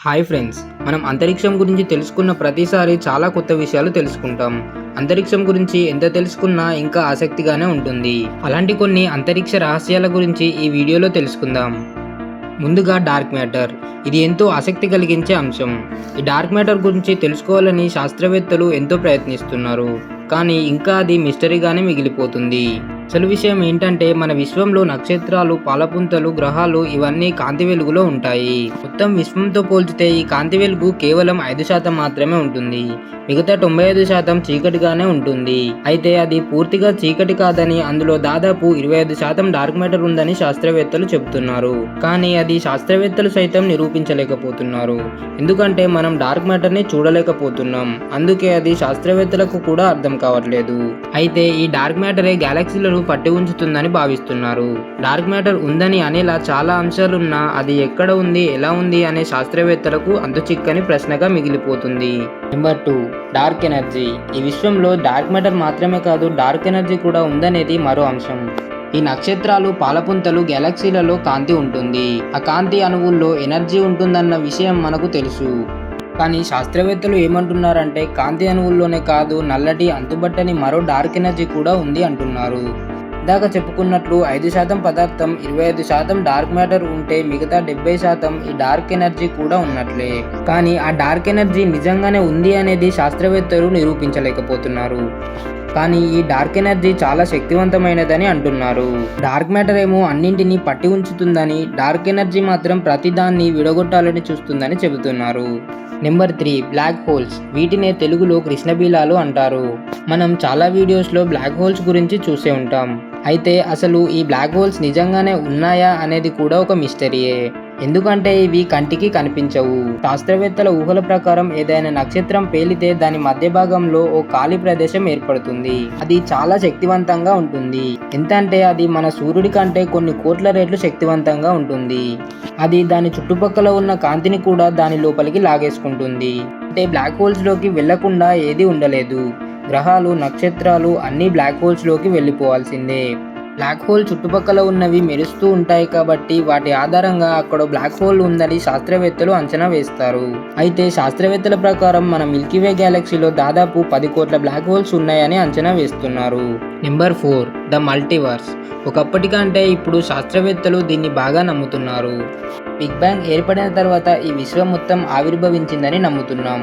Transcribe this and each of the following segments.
Hi friends, మనం అంతరిక్షం గురించి తెలుసుకున్న ప్రతిసారి చాలా కొత్త విషయాలు తెలుసుకుంటాం. అంతరిక్షం గురించి ఎంత తెలుసుకున్నా ఇంకా ఆసక్తిగానే ఉంటుంది. అలాంటి కొన్ని అంతరిక్ష రహస్యాల గురించి ఈ వీడియోలో తెలుసుకుందాం. ముందుగా డార్క్ మ్యాటర్. ఇది ఎంతో ఆసక్తి కలిగించే అంశం. ఈ డార్క్ మ్యాటర్ గురించి తెలుసుకోవాలని శాస్త్రవేత్తలు ఎంతో ప్రయత్నిస్తున్నారు, కానీ ఇంకా అది మిస్టరీగానే మిగిలిపోతుంది. అసలు విషయం ఏంటంటే, మన విశ్వంలో నక్షత్రాలు, పాలపుంతలు, గ్రహాలు ఇవన్నీ కాంతి వెలుగులో ఉంటాయి. మొత్తం విశ్వంతో పోల్చితే ఈ కాంతి వెలుగు కేవలం 5% మాత్రమే ఉంటుంది. మిగతా 95% చీకటిగానే ఉంటుంది. అయితే అది పూర్తిగా చీకటి కాదని, అందులో దాదాపు 25% డార్క్ మ్యాటర్ ఉందని శాస్త్రవేత్తలు చెబుతున్నారు. కానీ అది శాస్త్రవేత్తలు సైతం నిరూపించలేకపోతున్నారు. ఎందుకంటే మనం డార్క్ మ్యాటర్ ని చూడలేకపోతున్నాం. అందుకే అది శాస్త్రవేత్తలకు కూడా అర్థం కావట్లేదు. అయితే ఈ డార్క్ మ్యాటరే గ్యాలక్సీలను పట్టి ఉంచుతుందని భావిస్తున్నారు. డార్క్ మ్యాటర్ ఉందని అనేలా చాలా అంశాలున్నా అది ఎక్కడ ఉంది, ఎలా ఉంది అనే శాస్త్రవేత్తలకు అంతుచిక్కని ప్రశ్నగా మిగిలిపోతుంది. Number 2, dark energy. ఈ విశ్వంలో డార్క్ మ్యాటర్ మాత్రమే కాదు, డార్క్ ఎనర్జీ కూడా ఉందనేది మరో అంశం. ఈ నక్షత్రాలు, పాలపుంతలు, గ్యాలక్సీలలో కాంతి ఉంటుంది. ఆ కాంతి అణువుల్లో ఎనర్జీ ఉంటుందన్న విషయం మనకు తెలుసు. కానీ శాస్త్రవేత్తలు ఏమంటున్నారంటే, కాంతి అణువుల్లోనే కాదు, నల్లటి అంతుబట్టని మరో డార్క్ ఎనర్జీ కూడా ఉంది అంటున్నారు. ఇందాక చెప్పుకున్నట్లు 5% పదార్థం, 25% డార్క్ మ్యాటర్ ఉంటే మిగతా 70% ఈ డార్క్ ఎనర్జీ కూడా ఉన్నట్లే. కానీ ఆ డార్క్ ఎనర్జీ నిజంగానే ఉంది అనేది శాస్త్రవేత్తలు నిరూపించలేకపోతున్నారు. కానీ ఈ డార్క్ ఎనర్జీ చాలా శక్తివంతమైనదని అంటున్నారు. డార్క్ మ్యాటర్ ఏమో అన్నింటినీ పట్టి ఉంచుతుందని, డార్క్ ఎనర్జీ మాత్రం ప్రతిదాన్ని విడగొట్టాలని చూస్తుందని చెబుతున్నారు. Number 3, black holes. వీటినే తెలుగులో కృష్ణబిలాలు అంటారు. మనం చాలా వీడియోస్లో బ్లాక్ హోల్స్ గురించి చూసే ఉంటాం. అయితే అసలు ఈ బ్లాక్ హోల్స్ నిజంగానే ఉన్నాయా అనేది కూడా ఒక మిస్టరీయే. ఎందుకంటే ఇవి కంటికి కనిపించవు. శాస్త్రవేత్తల ఊహల ప్రకారం ఏదైనా నక్షత్రం పేలితే దాని మధ్య భాగంలో ఓ ఖాళీ ప్రదేశం ఏర్పడుతుంది. అది చాలా శక్తివంతంగా ఉంటుంది. ఎంతంటే అది మన సూర్యుడి కంటే కొన్ని కోట్ల రెట్లు శక్తివంతంగా ఉంటుంది. అది దాని చుట్టుపక్కల ఉన్న కాంతిని కూడా దాని లోపలికి లాగేసుకుంటుంది. అంటే బ్లాక్ హోల్స్ లోకి వెళ్లకుండా ఏది ఉండలేదు. గ్రహాలు, నక్షత్రాలు అన్నీ బ్లాక్ హోల్స్ లోకి వెళ్ళిపోవాల్సిందే. బ్లాక్ హోల్ చుట్టుపక్కల ఉన్నవి మెరుస్తూ ఉంటాయి కాబట్టి వాటి ఆధారంగా అక్కడ బ్లాక్ హోల్ ఉందని శాస్త్రవేత్తలు అంచనా వేస్తారు. అయితే శాస్త్రవేత్తల ప్రకారం మన మిల్కీవే గ్యాలక్సీలో దాదాపు 10 కోట్ల బ్లాక్ హోల్స్ ఉన్నాయని అంచనా వేస్తున్నారు. Number 4, the multiverse. ఒకప్పటికంటే ఇప్పుడు శాస్త్రవేత్తలు దీన్ని బాగా నమ్ముతున్నారు. బిగ్ బ్యాంగ్ ఏర్పడిన తర్వాత ఈ విశ్వం మొత్తం ఆవిర్భవించిందని నమ్ముతున్నాం.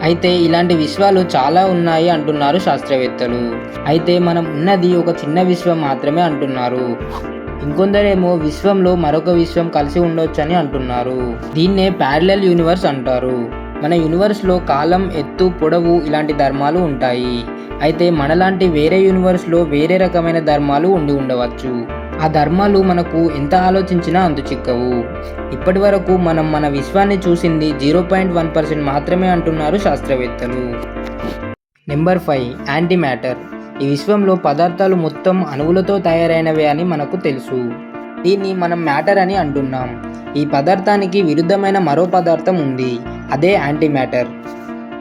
అయితే ఇలాంటి విశ్వాలు చాలా ఉన్నాయి అంటున్నారు శాస్త్రవేత్తలు. అయితే మనం ఉన్నది ఒక చిన్న విశ్వం మాత్రమే అంటున్నారు. ఇంకొందరేమో విశ్వంలో మరొక విశ్వం కలిసి ఉండొచ్చని అంటున్నారు. దీన్నే ప్యారలల్ యూనివర్స్ అంటారు. మన యూనివర్స్లో కాలం, ఎత్తు, పొడవు ఇలాంటి ధర్మాలు ఉంటాయి. అయితే మనలాంటి వేరే యూనివర్స్లో వేరే రకమైన ధర్మాలు ఉండవచ్చు. ఆ ధర్మాలు మనకు ఎంత ఆలోచించినా చిక్కవు. ఇప్పటి వరకు మనం మన విశ్వాన్ని చూసింది 0.1% మాత్రమే అంటున్నారు శాస్త్రవేత్తలు. Number 5, anti matter. ఈ విశ్వంలో పదార్థాలు మొత్తం అణువులతో తయారైనవే అని మనకు తెలుసు. దీన్ని మనం మ్యాటర్ అని అంటున్నాం. ఈ పదార్థానికి విరుద్ధమైన మరో పదార్థం ఉంది, అదే యాంటీ మ్యాటర్.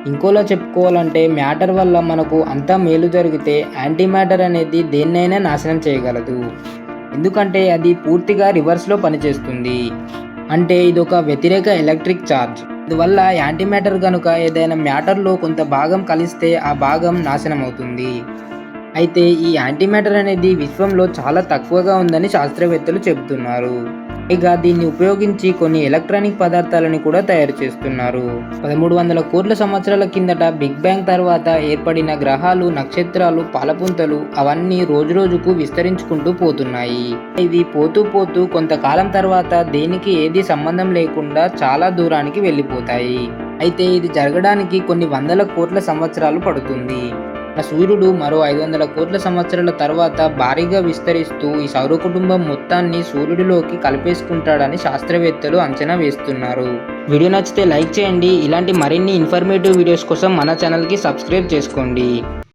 ఇంకోలా చెప్పుకోవాలంటే, మ్యాటర్ వల్ల మనకు అంతా మేలు జరిగితే యాంటీ మ్యాటర్ అనేది దేన్నైనా నాశనం చేయగలదు. ఎందుకంటే అది పూర్తిగా రివర్స్లో పనిచేస్తుంది. అంటే ఇదొక వ్యతిరేక ఎలక్ట్రిక్ ఛార్జ్. అందువల్ల యాంటీ మ్యాటర్ కనుక ఏదైనా మ్యాటర్లో కొంత భాగం కలిస్తే ఆ భాగం నాశనం అవుతుంది. అయితే ఈ యాంటీ మ్యాటర్ అనేది విశ్వంలో చాలా తక్కువగా ఉందని శాస్త్రవేత్తలు చెబుతున్నారు. ఇక దీన్ని ఉపయోగించి కొన్ని ఎలక్ట్రానిక్ పదార్థాలను కూడా తయారు చేస్తున్నారు. 1300 కోట్ల సంవత్సరాల కిందట బిగ్ బ్యాంగ్ తర్వాత ఏర్పడిన గ్రహాలు, నక్షత్రాలు, పాలపుంతలు అవన్నీ రోజురోజుకు విస్తరించుకుంటూ పోతున్నాయి. ఇవి పోతూ పోతూ కొంతకాలం తర్వాత దేనికి ఏది సంబంధం లేకుండా చాలా దూరానికి వెళ్ళిపోతాయి. అయితే ఇది జరగడానికి కొన్ని వందల కోట్ల సంవత్సరాలు పడుతుంది. సూర్యుడు మరో 500 కోట్ల సంవత్సరాల తర్వాత భారీగా విస్తరిస్తూ ఈ సౌర కుటుంబం మొత్తాన్ని సూర్యుడిలోకి కలిపేసుకుంటాడని శాస్త్రవేత్తలు అంచనా వేస్తున్నారు. వీడియో నచ్చితే లైక్ చేయండి. ఇలాంటి మరిన్ని ఇన్ఫర్మేటివ్ వీడియోస్ కోసం మన ఛానల్కి సబ్స్క్రైబ్ చేసుకోండి.